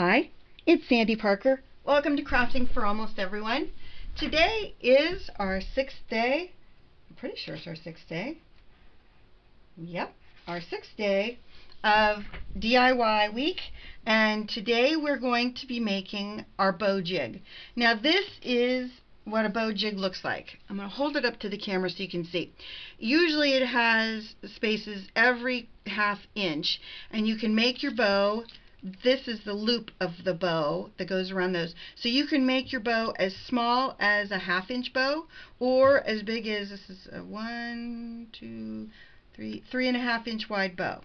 Hi, it's Sandy Parker. Welcome to Crafting for Almost Everyone. Today is our 6th day. I'm pretty sure it's our 6th day. Yep, our 6th day of DIY week. And today we're going to be making our bow jig. Now this is what a bow jig looks like. I'm going to hold it up to the camera so you can see. Usually it has spaces every ½ inch, and you can make your bow. This is the loop of the bow that goes around those. So you can make your bow as small as a ½ inch bow, or as big as, this is a 3.5 inch wide bow.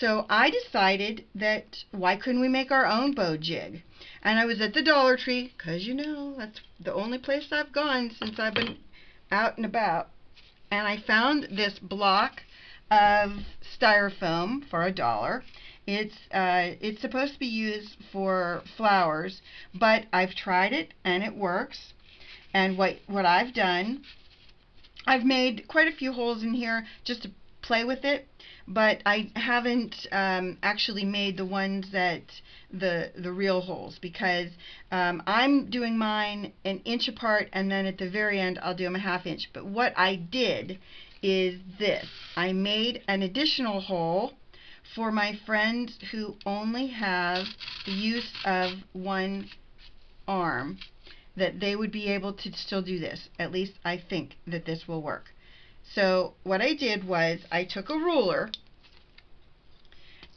So I decided that why couldn't we make our own bow jig? And I was at the Dollar Tree, because you know, that's the only place I've gone since I've been out and about. And I found this block of Styrofoam for $1. It's supposed to be used for flowers, but I've tried it and it works. And what I've done, I've made quite a few holes in here just to play with it, but I haven't actually made the ones that the real holes, because I'm doing mine an inch apart, and then at the very end I'll do them a ½ inch. But what I did is this: I made an additional hole for my friends who only have the use of one arm, that they would be able to still do this. At least I think that this will work. So what I did was I took a ruler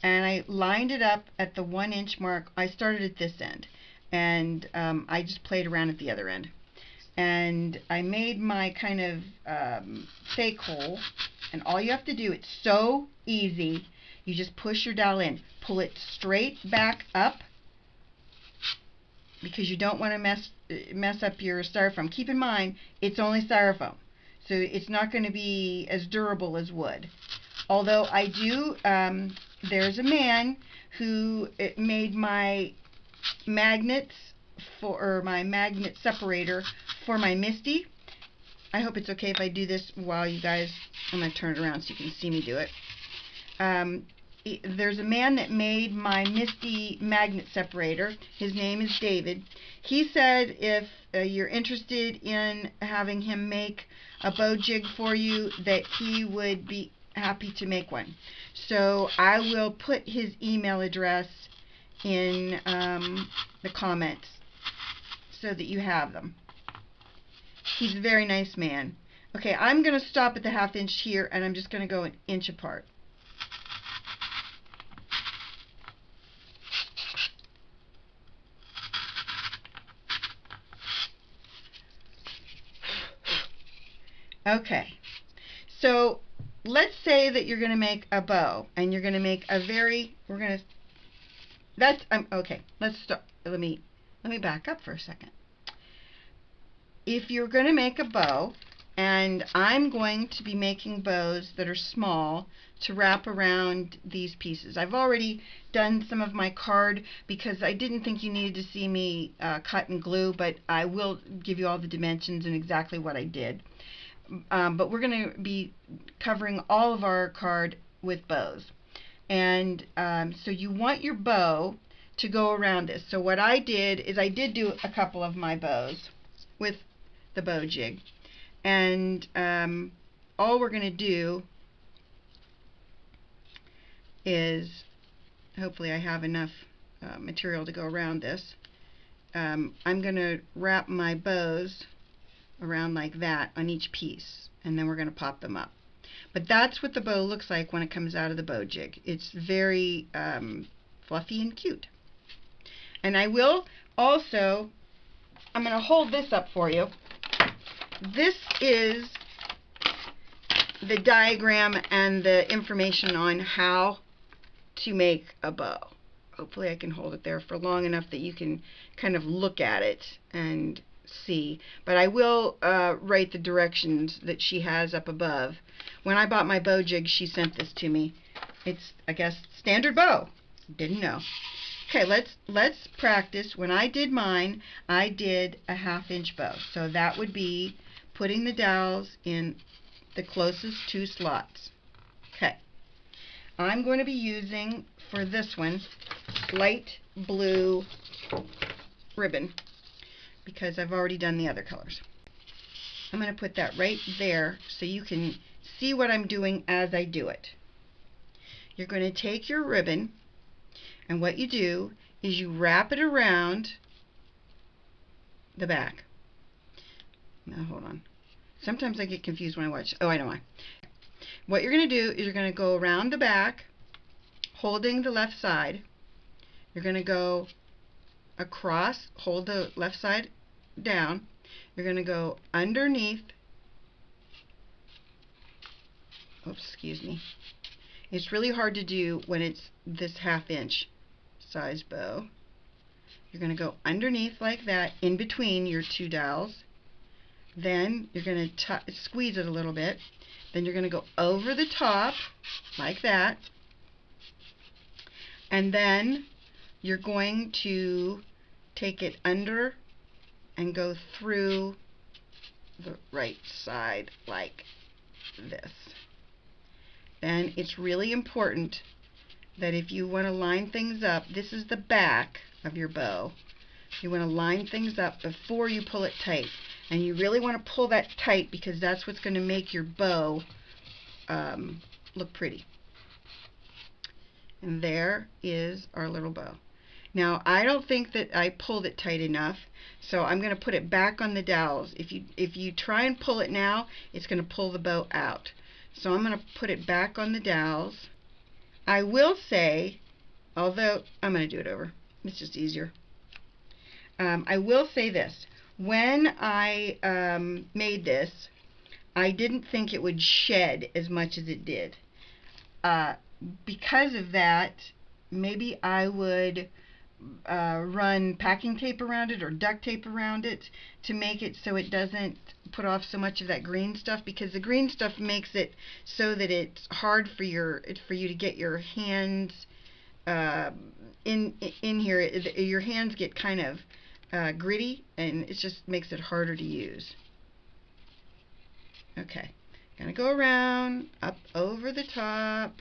and I lined it up at the 1 inch mark. I started at this end, and I just played around at the other end. And I made my kind of fake hole, and all you have to do, it's so easy. You just push your dowel in, pull it straight back up, because you don't want to mess up your styrofoam. Keep in mind, it's only styrofoam, so it's not going to be as durable as wood. Although I do, there's a man who made my magnets or my magnet separator for my Misty. I hope it's okay if I do this while you guys, I'm going to turn it around so you can see me do it. There's a man that made my Misty magnet separator. His name is David. He said if you're interested in having him make a bow jig for you, that he would be happy to make one. So I will put his email address in the comments so that you have them. He's a very nice man. Okay, I'm going to stop at the ½ inch here, and I'm just going to go an inch apart. Okay, so let's say that you're going to make a bow, and you're going to make a very, okay, let's start. Let me back up for a second. If you're going to make a bow, and I'm going to be making bows that are small to wrap around these pieces. I've already done some of my card because I didn't think you needed to see me cut and glue, but I will give you all the dimensions and exactly what I did. But we're going to be covering all of our card with bows. And so you want your bow to go around this. So what I did is I did do a couple of my bows with the bow jig. And all we're going to do is, hopefully I have enough material to go around this. I'm going to wrap my bows around like that on each piece, and then we're going to pop them up. But that's what the bow looks like when it comes out of the bow jig. It's very fluffy and cute. And I will also, I'm going to hold this up for you. This is the diagram and the information on how to make a bow. Hopefully I can hold it there for long enough that you can kind of look at it and see. But I will write the directions that she has up above. When I bought my bow jig, she sent this to me. It's, I guess, standard bow. Didn't know. Okay, let's practice. When I did mine, I did a ½ inch bow. So that would be putting the dowels in the closest 2 slots. Okay. I'm going to be using, for this one, light blue ribbon, because I've already done the other colors. I'm going to put that right there so you can see what I'm doing as I do it. You're going to take your ribbon, and what you do is you wrap it around the back. Now hold on. Sometimes I get confused when I watch. Oh, I know why. What you're going to do is you're going to go around the back, holding the left side. You're going to go across, hold the left side down. You're going to go underneath. Oops, excuse me. It's really hard to do when it's this 1/2 inch size bow. You're going to go underneath like that, in between your 2 dowels. Then you're going to squeeze it a little bit. Then you're going to go over the top like that. And then you're going to take it under and go through the right side like this. Then it's really important that if you want to line things up, this is the back of your bow. You want to line things up before you pull it tight. And you really want to pull that tight because that's what's going to make your bow look pretty. And there is our little bow. Now, I don't think that I pulled it tight enough, so I'm going to put it back on the dowels. If you try and pull it now, it's going to pull the bow out. So I'm going to put it back on the dowels. I will say, although I'm going to do it over. It's just easier. I will say this. When I made this, I didn't think it would shed as much as it did. Because of that, maybe I would run packing tape around it or duct tape around it to make it so it doesn't put off so much of that green stuff, because the green stuff makes it so that it's hard for you to get your hands in here. Your hands get kind of gritty, and it just makes it harder to use. Okay, gonna go around, up over the top,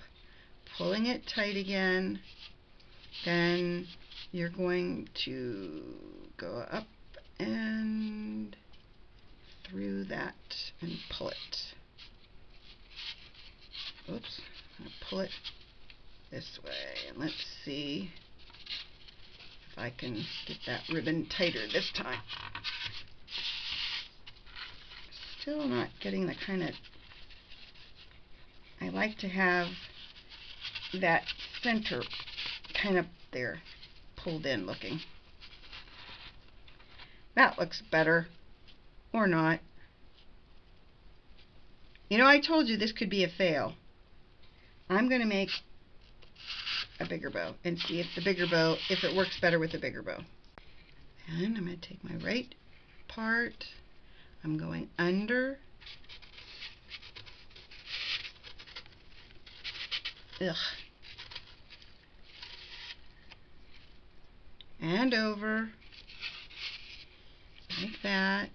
pulling it tight again. Then you're going to go up and through that and pull it. Oops, I'm gonna pull it this way, and let's see if I can get that ribbon tighter this time. Still not getting the kind of, I like to have that center kind of there, pulled in looking. That looks better, or not. You know, I told you this could be a fail. I'm going to make a bigger bow and see if the bigger bow, if it works better with the bigger bow. And I'm going to take my right part, I'm going under, and over, like that,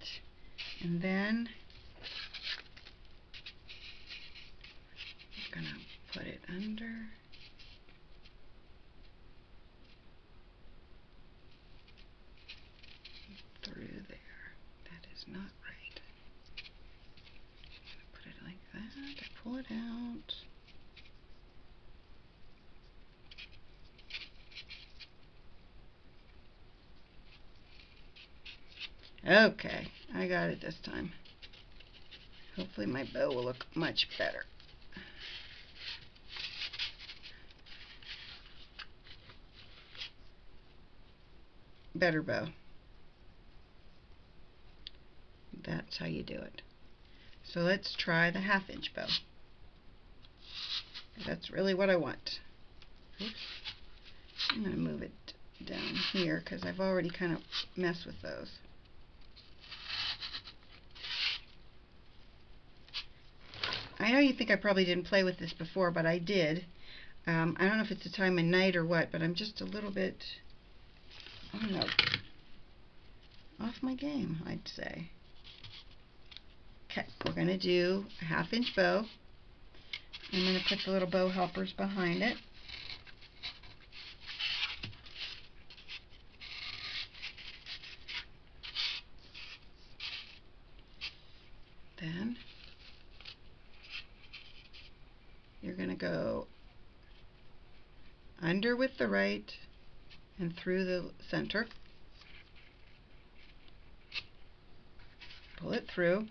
and then I'm going to put it under. Through there. That is not right. Put it like that. I pull it out. Okay, I got it this time. Hopefully my bow will look much better. Better bow. That's how you do it. So let's try the 1/2 inch bow. That's really what I want. Oops. I'm going to move it down here because I've already kind of messed with those. I know you think I probably didn't play with this before, but I did. I don't know if it's the time of night or what, but I'm just a little bit, I don't know, off my game, I'd say. Okay, we're going to do a 1/2 inch bow. I'm going to put the little bow helpers behind it. Then you're going to go under with the right and through the center. Pull it through.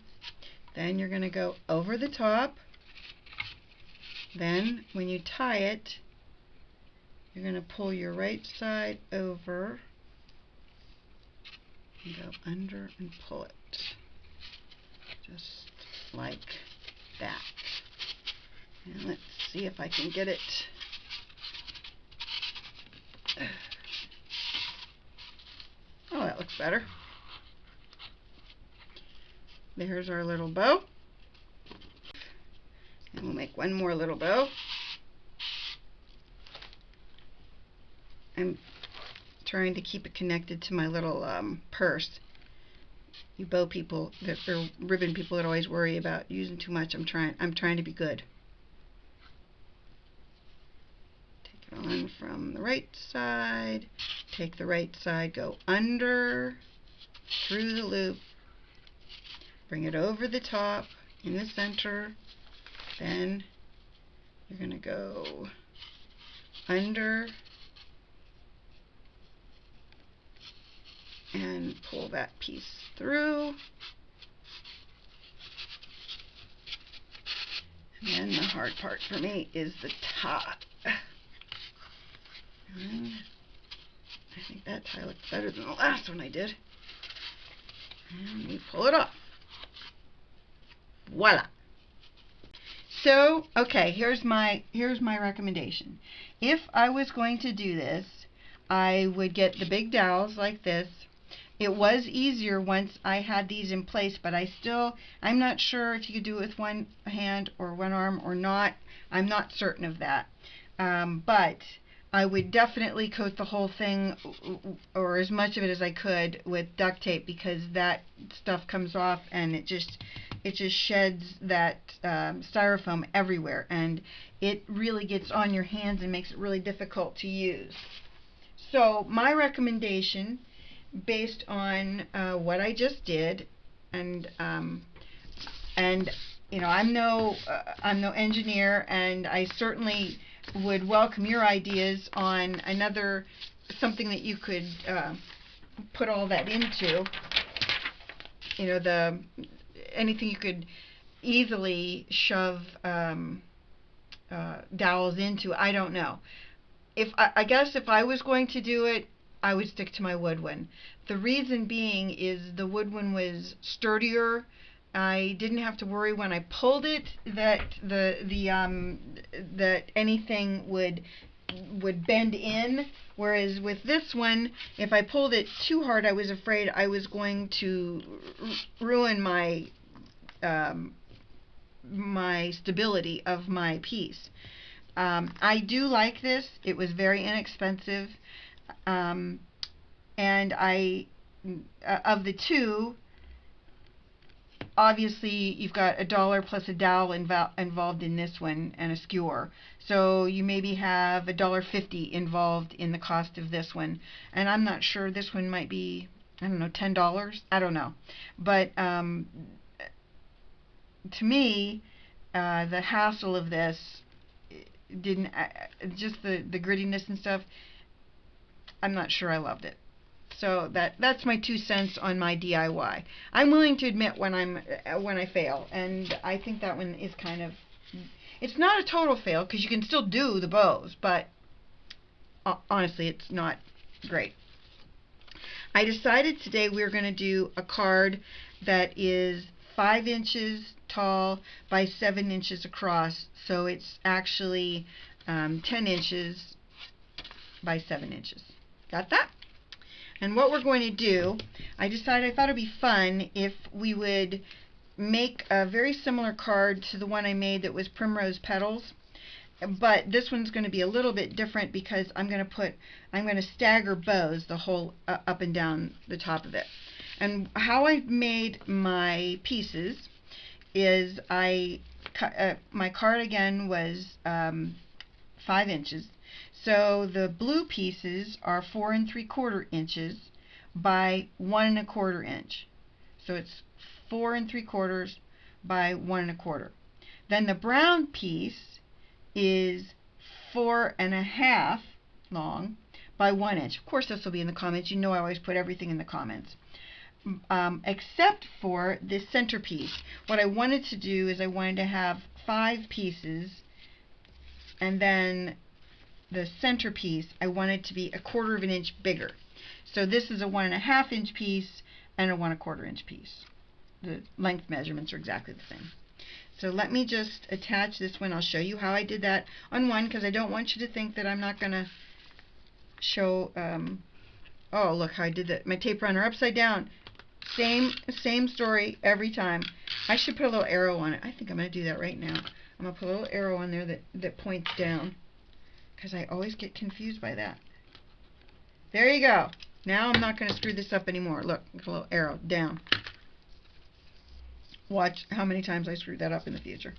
Then you're going to go over the top. Then when you tie it, you're going to pull your right side over and go under and pull it. Just like that. And let's see if I can get it. Oh, that looks better. There's our little bow. And we'll make one more little bow. I'm trying to keep it connected to my little purse. You bow people, or ribbon people that always worry about using too much, I'm trying to be good. Take it on from the right side. Take the right side, go under, through the loop. Bring it over the top, in the center. Then you're going to go under and pull that piece through. And then the hard part for me is the top. And I think that tie looks better than the last one I did. And we pull it off. Voila! So, okay, here's my recommendation. If I was going to do this, I would get the big dowels like this. It was easier once I had these in place, but I'm not sure if you could do it with one hand or one arm or not. I'm not certain of that. But I would definitely coat the whole thing, or as much of it as I could, with duct tape, because that stuff comes off and it just sheds that styrofoam everywhere, and it really gets on your hands and makes it really difficult to use. So my recommendation, based on what I just did, and you know, I'm no engineer, and I certainly would welcome your ideas on something that you could put all that into. You know, anything you could easily shove dowels into. I don't know. I guess if I was going to do it, I would stick to my wood one. The reason being is the wood one was sturdier. I didn't have to worry when I pulled it that that anything would bend in. Whereas with this one, if I pulled it too hard, I was afraid I was going to ruin my my stability of my piece. I do like this. It was very inexpensive, and of the two, obviously you've got $1 plus a dowel involved in this one, and a skewer. So you maybe have $1.50 involved in the cost of this one, and I'm not sure, this one might be, I don't know, $10. I don't know, but to me, the hassle of this didn't, just the grittiness and stuff, I'm not sure I loved it. So that's my 2 cents on my DIY. I'm willing to admit when I fail, and I think that one is kind of, it's not a total fail because you can still do the bows, but honestly, it's not great. I decided today we're going to do a card that is 5 inches tall by 7 inches across, so it's actually 10 inches by 7 inches. Got that? And what we're going to do, I thought it'd be fun if we would make a very similar card to the one I made that was primrose petals, but this one's going to be a little bit different because I'm going to stagger bows the whole up and down the top of it. And how I made my pieces is I my cardigan was 5 inches. So the blue pieces are 4 3/4 inches by 1 1/4 inch. So it's 4 3/4 by 1 1/4. Then the brown piece is 4 1/2 long by 1 inch. Of course, this will be in the comments. You know I always put everything in the comments. Except for this centerpiece. What I wanted to do is I wanted to have 5 pieces, and then the centerpiece I wanted to be 1/4 inch bigger. So this is a 1 1/2 inch piece and a 1 1/4 inch piece. The length measurements are exactly the same. So let me just attach this one. I'll show you how I did that on one, because I don't want you to think that I'm not going to show. Oh, look how I did that. My tape runner upside down. Same story every time. I should put a little arrow on it. I think I'm going to do that right now. I'm going to put a little arrow on there that points down, because I always get confused by that. There you go. Now I'm not going to screw this up anymore. Look, a little arrow down. Watch how many times I screwed that up in the future.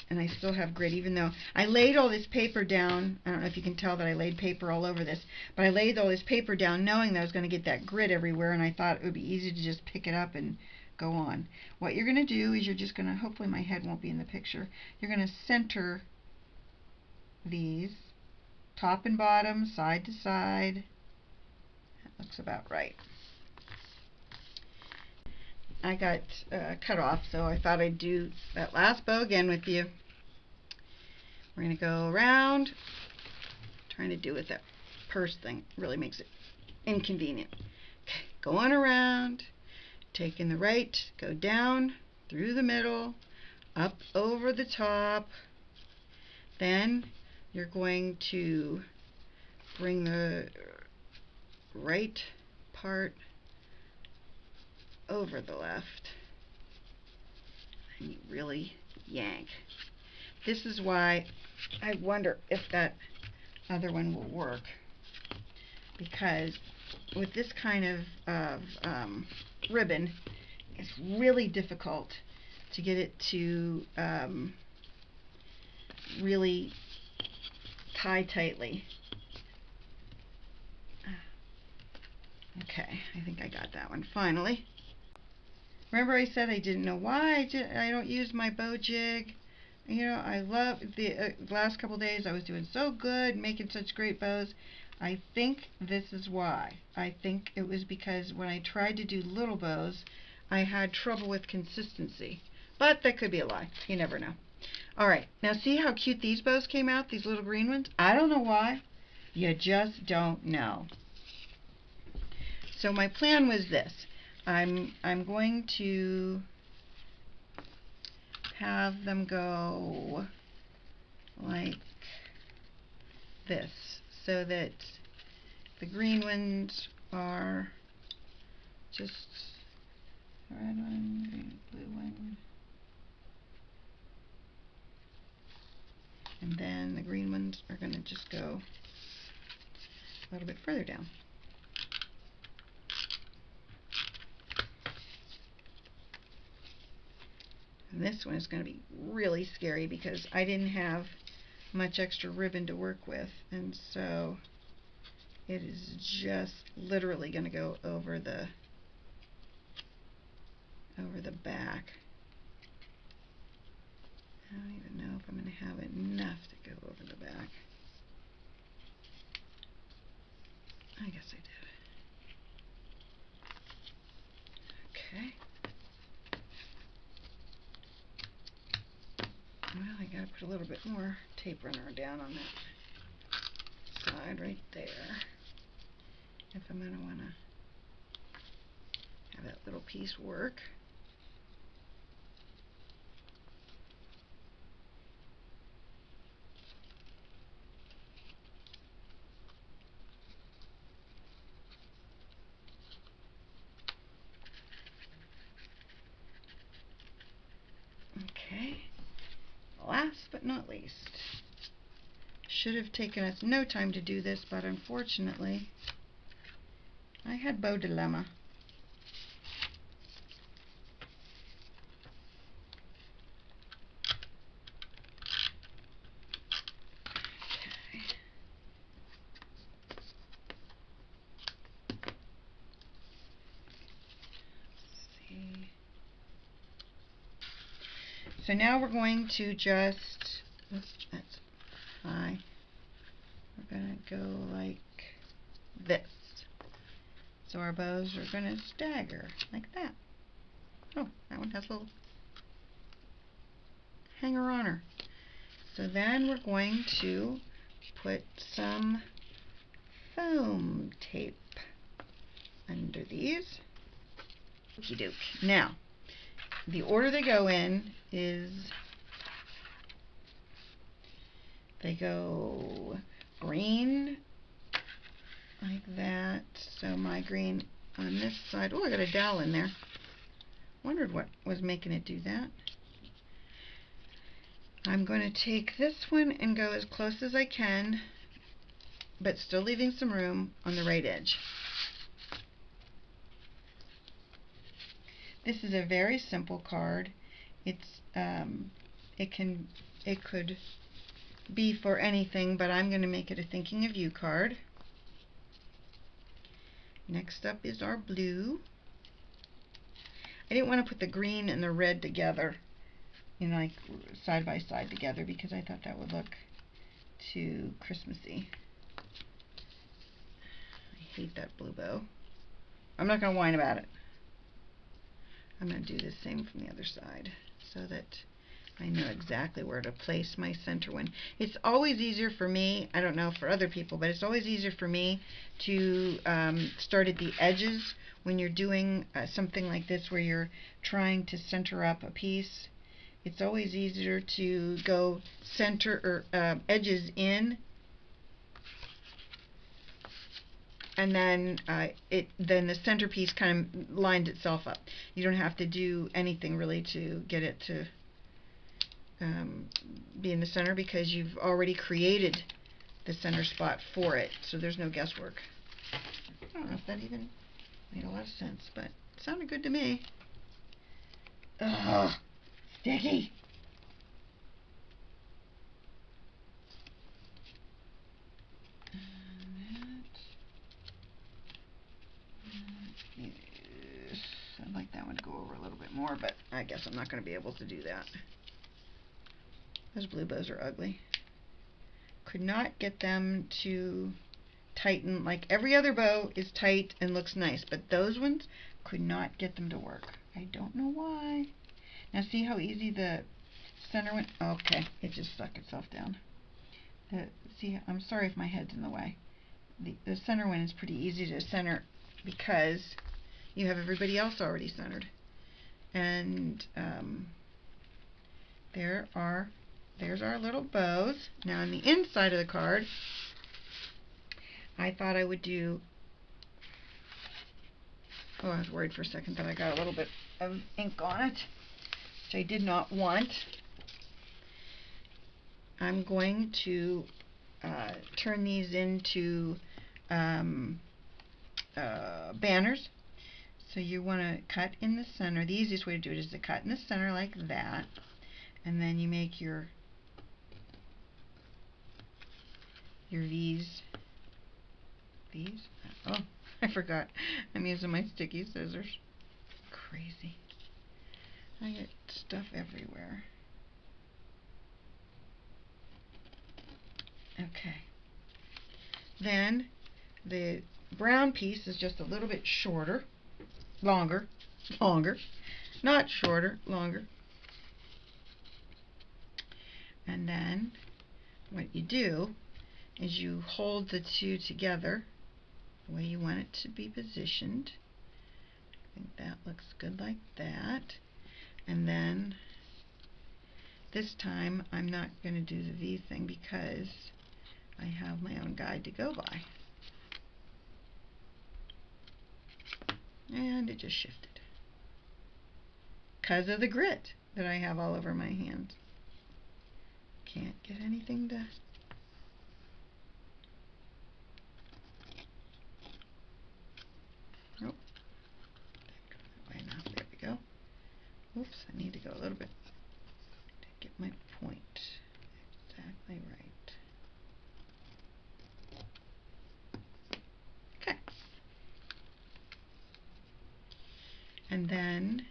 And I still have grit, even though I laid all this paper down. I don't know if you can tell that I laid paper all over this, but I laid all this paper down knowing that I was going to get that grit everywhere, and I thought it would be easy to just pick it up and go on. What you're going to do is you're just going to, hopefully my head won't be in the picture, you're going to center these top and bottom, side to side. That looks about right. I got cut off, so I thought I'd do that last bow again with you. We're going to go around. Trying to do with that purse thing really makes it inconvenient. Okay, going around, taking the right, go down through the middle, up over the top. Then you're going to bring the right part over the left, and you really yank. This is why I wonder if that other one will work, because with this kind of ribbon, it's really difficult to get it to really tie tightly. Okay, I think I got that one finally. Remember I said I didn't know why I don't use my bow jig. You know, I love the last couple days I was doing so good, making such great bows. I think this is why. I think it was because when I tried to do little bows, I had trouble with consistency. But that could be a lie. You never know. Alright, now see how cute these bows came out, these little green ones? I don't know why. You just don't know. So my plan was this. I'm going to have them go like this, so that the green ones are just red one, green, blue one, and then the green ones are going to just go a little bit further down. And this one is going to be really scary because I didn't have much extra ribbon to work with, and so it is just literally going to go over the back. I don't even know if I'm going to have enough to go over the back. I guess I did. Okay. Well, I gotta put a little bit more tape runner down on that side right there if I'm gonna wanna have that little piece work. Okay. Last but not least, should have taken us no time to do this, but unfortunately I had bow dilemma. So now we're going to just, oops, that's high. We're going to go like this. So our bows are going to stagger like that. Oh, that one has a little hanger-oner. So then we're going to put some foam tape under these. Okie doke. Now, the order they go in is they go green like that. So my green on this side. Oh, I got a dowel in there. Wondered what was making it do that. I'm going to take this one and go as close as I can, but still leaving some room on the right edge. This is a very simple card. It's it could be for anything, but I'm going to make it a thinking of you card. Next up is our blue. I didn't want to put the green and the red together, you know, like side by side together, because I thought that would look too Christmassy. I hate that blue bow. I'm not going to whine about it. I'm going to do the same from the other side so that I know exactly where to place my center one. It's always easier for me, I don't know for other people, but it's always easier for me to start at the edges when you're doing something like this where you're trying to center up a piece. It's always easier to go center or edges in, and then then the centerpiece kind of lines itself up. You don't have to do anything really to get it to be in the center, because you've already created the center spot for it, so there's no guesswork. I don't know if that even made a lot of sense, but it sounded good to me. Ugh, sticky. I'd like that one to go over a little bit more, but I guess I'm not going to be able to do that. Those blue bows are ugly. Could not get them to tighten. Like every other bow is tight and looks nice, but those ones could not get them to work. I don't know why. Now see how easy the center one. Okay, it just stuck itself down. See, I'm sorry if my head's in the way. The center one is pretty easy to center because you have everybody else already centered. And there's our little bows. Now on the inside of the card, I thought I would do, oh, I was worried for a second that I got a little bit of ink on it, which I did not want. I'm going to turn these into banners. So you want to cut in the center. The easiest way to do it is to cut in the center like that, and then you make your V's. Oh, I forgot. I'm using my sticky scissors. Crazy. I get stuff everywhere. Okay. Then the brown piece is just a little bit shorter, longer, not shorter, longer. And then what you do is you hold the two together the way you want it to be positioned. I think that looks good like that. And then this time I'm not going to do the V thing because I have my own guide to go by. And it just shifted because of the grit that I have all over my hand. Can't get anything to... Nope. There we go. Oops, I need to go a little bit to get my point exactly right. Okay. And then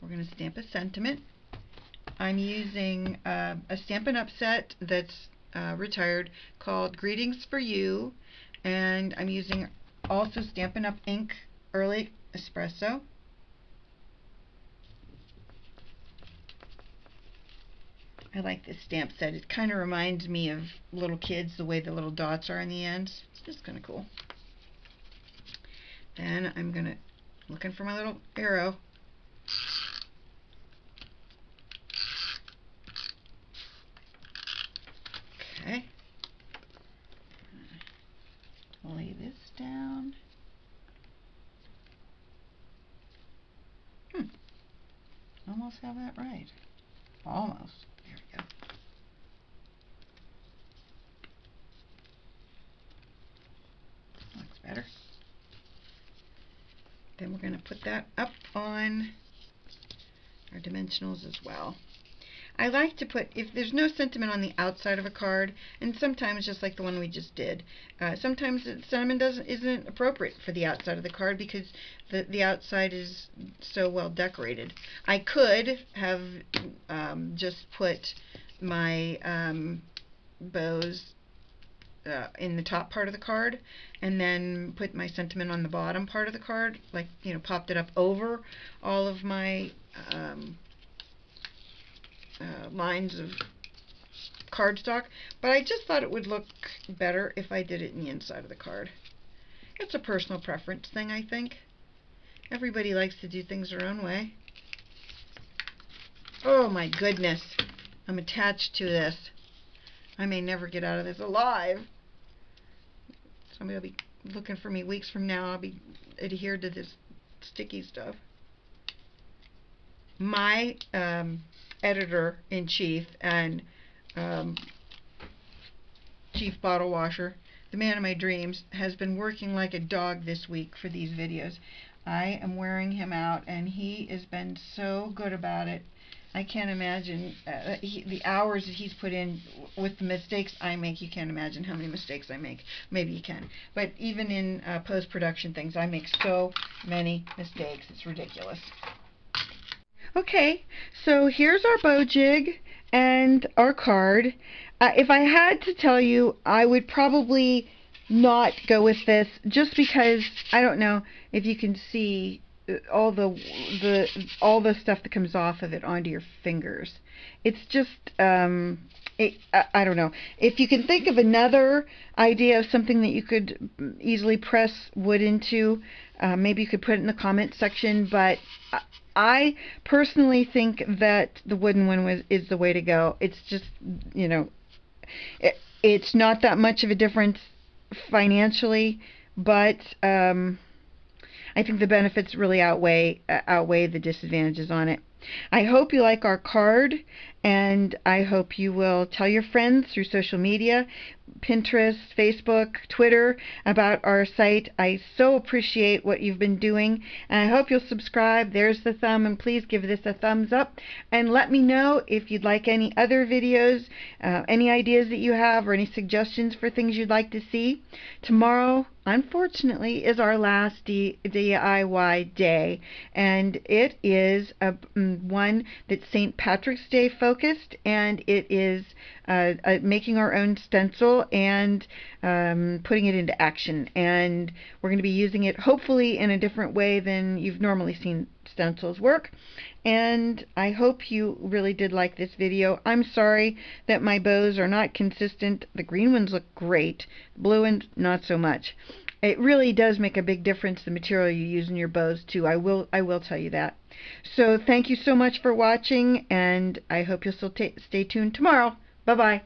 we're going to stamp a sentiment. I'm using a Stampin' Up! Set that's retired called Greetings for You, and I'm using also Stampin' Up! Ink Early Espresso. I like this stamp set. It kind of reminds me of little kids, the way the little dots are in the ends. It's just kind of cool. Then I'm looking for my little arrow. Okay. Lay this down. Almost have that right. Almost. There we go. Looks better. Then we're going to put that up on our dimensionals as well. I like to put, if there's no sentiment on the outside of a card, and sometimes just like the one we just did, sometimes the sentiment isn't appropriate for the outside of the card because the outside is so well decorated. I could have just put my bows in the top part of the card and then put my sentiment on the bottom part of the card, like, you know, popped it up over all of my lines of cardstock, but I just thought it would look better if I did it in the inside of the card. It's a personal preference thing, I think. Everybody likes to do things their own way. Oh my goodness, I'm attached to this. I may never get out of this alive. Somebody will be looking for me weeks from now. I'll be adhered to this sticky stuff. My editor-in-chief and chief bottle washer, the man of my dreams, has been working like a dog this week for these videos. I am wearing him out, and he has been so good about it. I can't imagine the hours that he's put in with the mistakes I make. You can't imagine how many mistakes I make. Maybe you can. But even in post-production things, I make so many mistakes. It's ridiculous. Okay, so here's our bow jig and our card. If I had to tell you, I would probably not go with this just because I don't know if you can see all the stuff that comes off of it onto your fingers. It's just I don't know. If you can think of another idea of something that you could easily press wood into, maybe you could put it in the comment section, but I personally think that the wooden one is the way to go. It's just, you know, it's not that much of a difference financially, but I think the benefits really outweigh the disadvantages on it. I hope you like our card, and I hope you will tell your friends through social media, Pinterest, Facebook, Twitter, about our site. I so appreciate what you've been doing, and I hope you'll subscribe. There's the thumb, and please give this a thumbs up, and let me know if you'd like any other videos, any ideas that you have, or any suggestions for things you'd like to see. Tomorrow, unfortunately, is our last DIY day, and it is one that's St. Patrick's Day focused, and it is making our own stencil and putting it into action. And we're going to be using it hopefully in a different way than you've normally seen stencils work. And I hope you really did like this video. I'm sorry that my bows are not consistent. The green ones look great, the blue ones not so much. It really does make a big difference, the material you use in your bows too. I will tell you that. So thank you so much for watching, and I hope you'll still stay tuned tomorrow. Bye-bye.